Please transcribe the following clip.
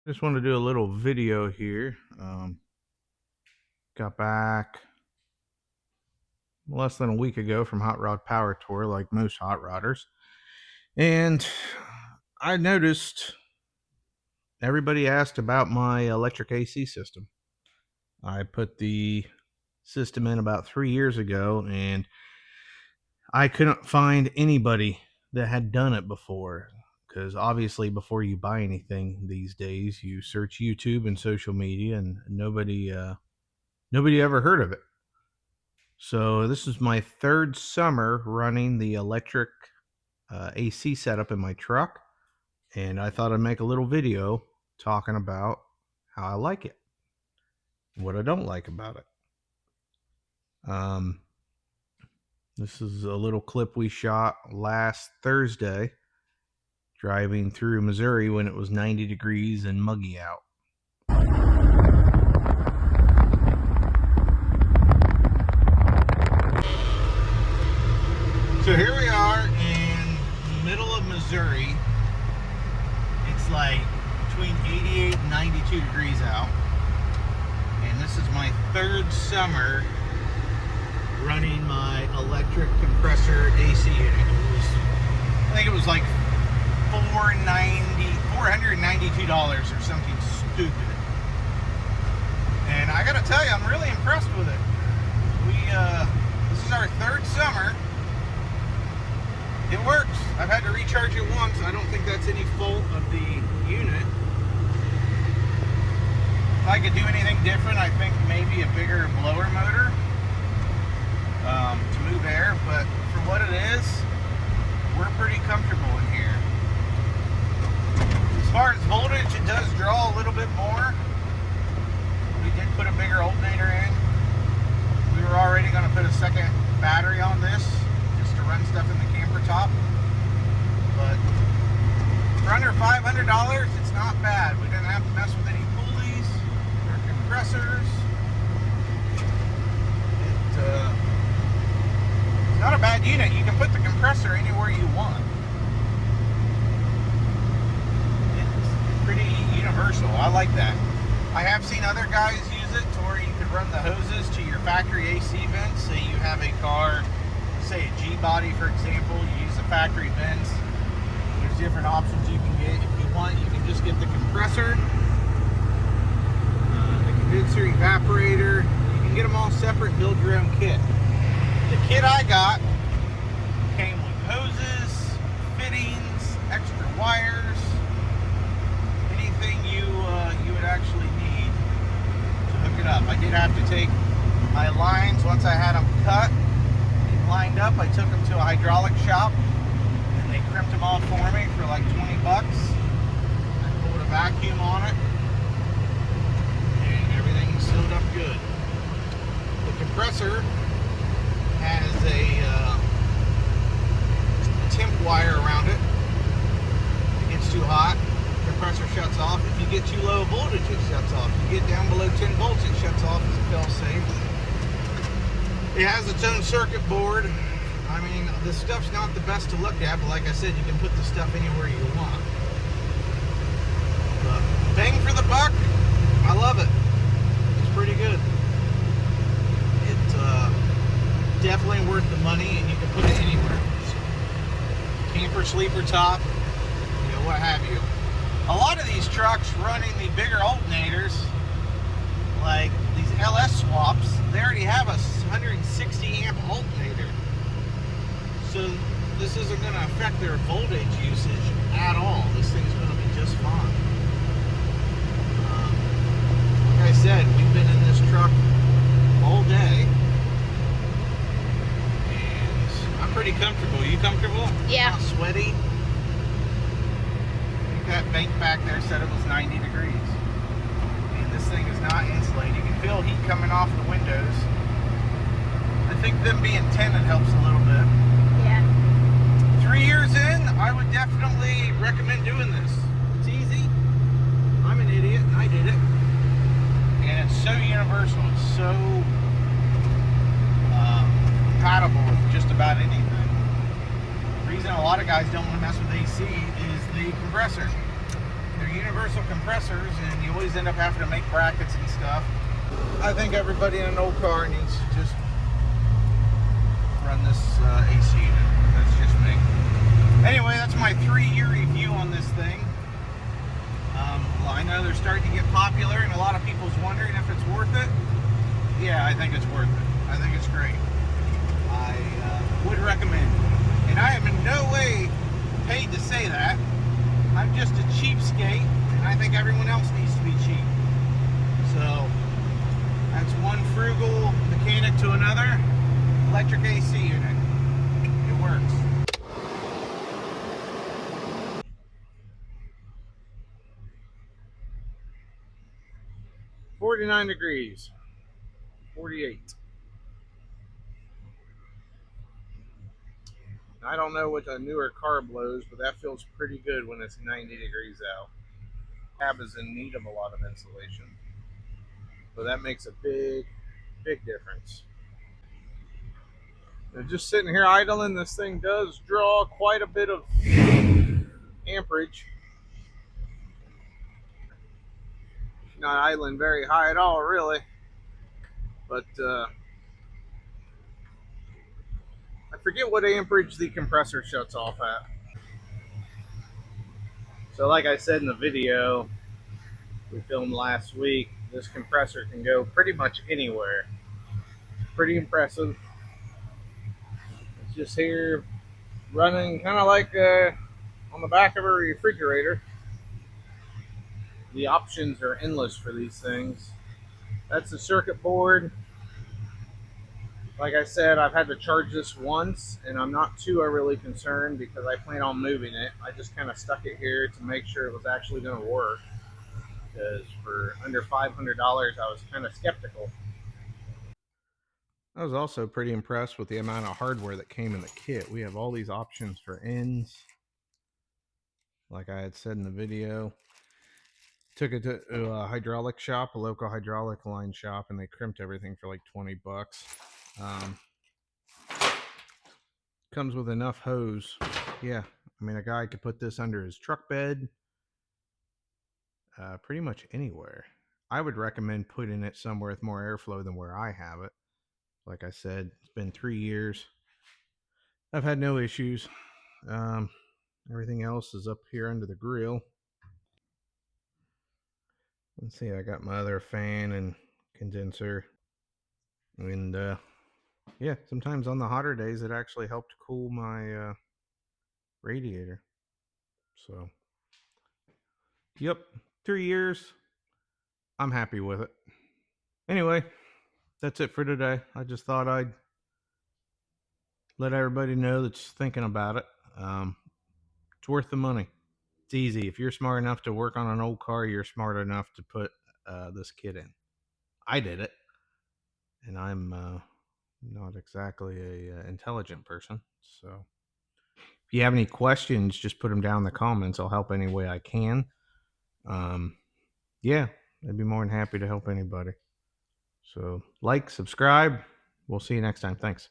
Just want to do a little video here. Got back less than a week ago from Hot Rod Power Tour, like most hot rodders. And I noticed everybody asked about my electric AC system. I put the system in about 3 years ago, and I couldn't find anybody that had done it before. Because obviously, before you buy anything these days, you search YouTube and social media, and nobody ever heard of it. So this is my third summer running the electric AC setup in my truck, and I thought I'd make a little video talking about how I like it, what I don't like about it. This is a little clip we shot last Thursday, driving through Missouri when it was 90 degrees and muggy out. So here we are in the middle of Missouri. It's like between 88 and 92 degrees out. And this is my third summer running my electric compressor AC unit. I think it was like $492 or something stupid. And I gotta tell you, I'm really impressed with it. This is our third summer. It works. I've had to recharge it once. I don't think that's any fault of the unit. If I could do anything different, I think maybe a bigger blower motor to move air, but for what it is, we're pretty comfortable in here. As far as voltage, it does draw a little bit more. We did put a bigger alternator in. We were already going to put a second battery on this just to run stuff in the camper top, but for under $500, it's not bad. We didn't have to mess with any pulleys or compressors. It's not a bad unit. You can put the compressor anywhere you want. It's pretty universal. I like that. I have seen other guys use it to where you could run the hoses to your factory AC vents. Say you have a car, say a G-body for example, you use the factory vents. There's different options you can get. If you want, you can just get the compressor, the condenser, evaporator. You can get them all separate, build your own kit. The kit I got came with hoses, fittings, extra wires, anything you would actually need to hook it up. I did have to take my lines once I had them cut and lined up. I took them to a hydraulic shop and they crimped them all for me for like 20 bucks. I pulled a vacuum on it and everything sealed up good. The compressor has a temp wire around it. If it gets too hot, the compressor shuts off. If you get too low voltage, it shuts off. If you get down below 10 volts, it shuts off as a fail-safe. It has its own circuit board. I mean, this stuff's not the best to look at, but like I said, you can put the stuff anywhere you want. But bang for the buck, I love it. It's pretty good. It's definitely worth the money, and you can put it anywhere. So, camper, sleeper top, you know, what have you. A lot of these trucks running the bigger alternators, like these LS swaps, they already have a 160 amp alternator. So this isn't going to affect their voltage usage at all. This thing's going to be just fine. Like I said, we've been in this truck all day. I'm pretty comfortable. You comfortable? Yeah. Not sweaty? I think that bank back there said it was 90 degrees. And this thing is not insulated. You can feel heat coming off the windows. I think them being tinted helps a little bit. Yeah. 3 years in, I would definitely recommend doing this. It's easy. I'm an idiot, and I did it. And it's so universal. It's so compatible with just about anything. The reason a lot of guys don't want to mess with AC is the compressor. They're universal compressors, and you always end up having to make brackets and stuff. I think everybody in an old car needs to just run this AC unit. That's just me. Anyway, that's my 3-year review on this thing. Well, I know they're starting to get popular, and a lot of people's wondering if it's worth it. Yeah, I think it's worth it. I think it's great. I would recommend it. And I am in no way paid to say that. I'm just a cheapskate, and I think everyone else needs to be cheap. So, that's one frugal mechanic to another. Electric AC unit. It works. 49 degrees. 48. I don't know what a newer car blows, but that feels pretty good when it's 90 degrees out. Cab is in need of a lot of insulation, so that makes a big difference. Now, just sitting here idling, this thing does draw quite a bit of amperage. Not idling very high at all, really, but I forget what amperage the compressor shuts off at. So like I said in the video we filmed last week, this compressor can go pretty much anywhere. Pretty impressive. It's just here running kind of like on the back of a refrigerator. The options are endless for these things. That's the circuit board. Like I said, I've had to charge this once, and I'm not too overly concerned because I plan on moving it. I just kind of stuck it here to make sure it was actually going to work, because for under $500 I was kind of skeptical. I was also pretty impressed with the amount of hardware that came in the kit. We have all these options for ends, like I had said in the video. Took it to a hydraulic shop, a local hydraulic line shop, and they crimped everything for like 20 bucks. Comes with enough hose. Yeah, I mean, a guy could put this under his truck bed, pretty much anywhere. I would recommend putting it somewhere with more airflow than where I have it. Like I said, it's been 3 years. I've had no issues. Everything else is up here under the grill. Let's see, I got my other fan and condenser. And yeah, sometimes on the hotter days it actually helped cool my radiator. So, yep, 3 years. I'm happy with it. Anyway, that's it for today. I just thought I'd let everybody know that's thinking about it. It's worth the money. It's easy. If you're smart enough to work on an old car, you're smart enough to put this kit in. I did it, and I'm not exactly a intelligent person. So if you have any questions, just put them down in the comments. I'll help any way I can. Yeah, I'd be more than happy to help anybody. So like, subscribe. We'll see you next time. Thanks.